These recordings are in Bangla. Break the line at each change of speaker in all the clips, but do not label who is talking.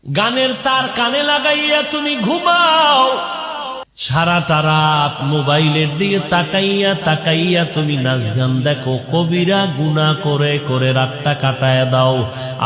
গানের তার কানে লাগাইয়া তুমি ঘুমাও, সারাটা রাত মোবাইলের দিকে তাকাইয়া তাকাইয়া তুমি নাচ গান দেখো, কবিরা গুনাহ করে করে রাতটা কাটায় দাও।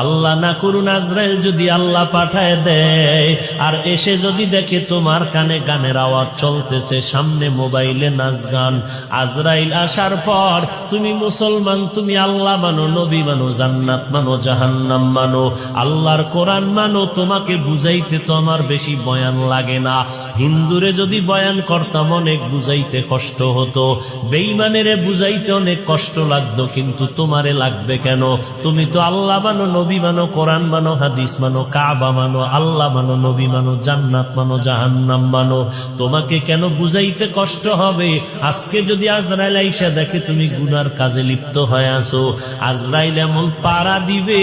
আল্লাহ না করুন আজরাইল যদি আল্লাহ পাঠায় দেয় আর এসে যদি দেখে তোমার কানে গানের আওয়াজ চলতেছে, সামনে মোবাইলে নাচ গান, আজরাইল আসার পর তুমি মুসলমান, তুমি আল্লাহ মানো, নবী মানো, জান্নাত মানো, জাহান্নাম মানো, আল্লাহর কোরআন মানো, তোমাকে বুঝাইতে তো আমার বেশি বয়ান লাগে না। হিন্দুরে যদি বয়ান করতাম অনেক বুঝাইতে কষ্ট হতো, বেঈমানেরে বুঝাইতে অনেক কষ্ট লাগতো, কিন্তু তোমারে লাগবে কেন? তুমি তো আল্লাহ মানো, নবী মানো, কোরআন মানো, হাদিস মানো, কাবা মানো, আল্লাহ মানো, নবী মানো, জান্নাত মানো, জাহান্নাম মানো, তোমাকে কেন বুঝাইতে কষ্ট হবে? আজকে যদি আজরাইল আইসা দেখে তুমি গুনার কাজে লিপ্ত হয়ে আছো, আজরাইল এমন পাড়া দিবে,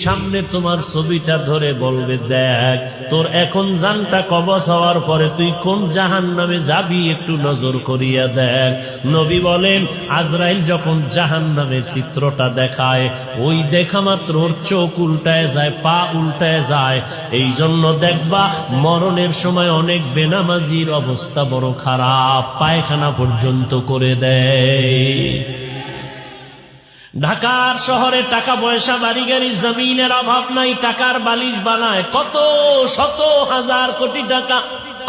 সামনে তোমার ছবিটা ধরে বলবে, দেখ তোর এখন জানটা কবজ হওয়ার পরে তুই কোন জাহান্নামে যাবি একটু নজর করিয়া দেখ। নবী বলেন আজরাইল যখন জাহান্নামের চিত্রটা দেখায়, ওই দেখা মাত্র ওর চোখ উল্টায় যায়, পা উল্টায় যায়। এই জন্য দেখবা মরণের সময় অনেক বেনামাজির অবস্থা বড় খারাপ, পায়খানা পর্যন্ত করে দেয়। ঢাকার শহরে টাকা পয়সা, বাড়ি গাড়ি, জমিনের অভাব নাই, টাকার বালিশ বানায়, কত শত হাজার কোটি টাকা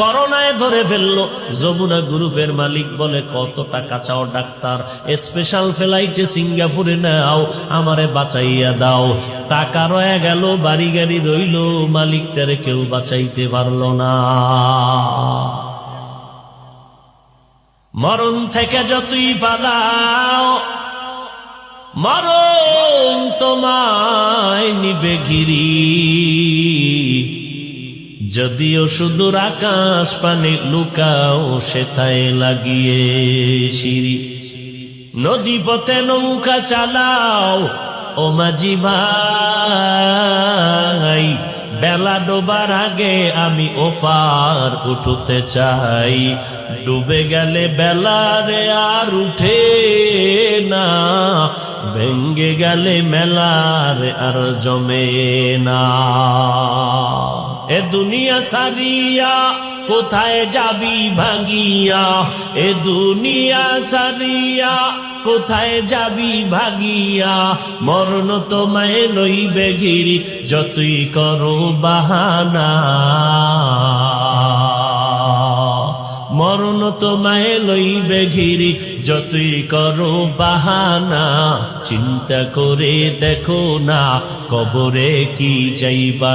করোনায় ধরে ফেললো। যমুনা গ্রুপের মালিক বলে, কত টাকা চাও ডাক্তার, স্পেশাল ফ্লাইটে সিঙ্গাপুরে নাও, আমারে বাঁচাইয়া দাও। টাকা রয়ে গেল, বাড়ি গাড়ি রইল, মালিকটারে কেউ বাঁচাইতে পারল না। মরণ থেকে যতই পালাও, মরণ তোমায় নিবে ঘিরি, যদিও সুদূর আকাশ পানে লুকাও, সেথায় লাগিয়ে সিঁড়ি। নদী পথে নৌকা চালাও ও মাঝি ভাই, বেলা ডোবার আগে আমি ওপার উঠতে চাই, ডুবে গেলে বেলারে আর উঠে না, ভেঙ্গে গেলে মেলার আর জমে না। এ দুনিয়া সারিয়া কোথায় যাবি ভাগিয়া, এ দুনিয়া সারিয়া কোথায় যাবি ভাগিয়া, মরণ তোমায় লইবে ঘিরি, যতই করো বাহানা, মরণ তোমায় লইবে ঘিরি, যতই করো বাহানা। চিন্তা করে দেখো না কবরে কি যাইবা।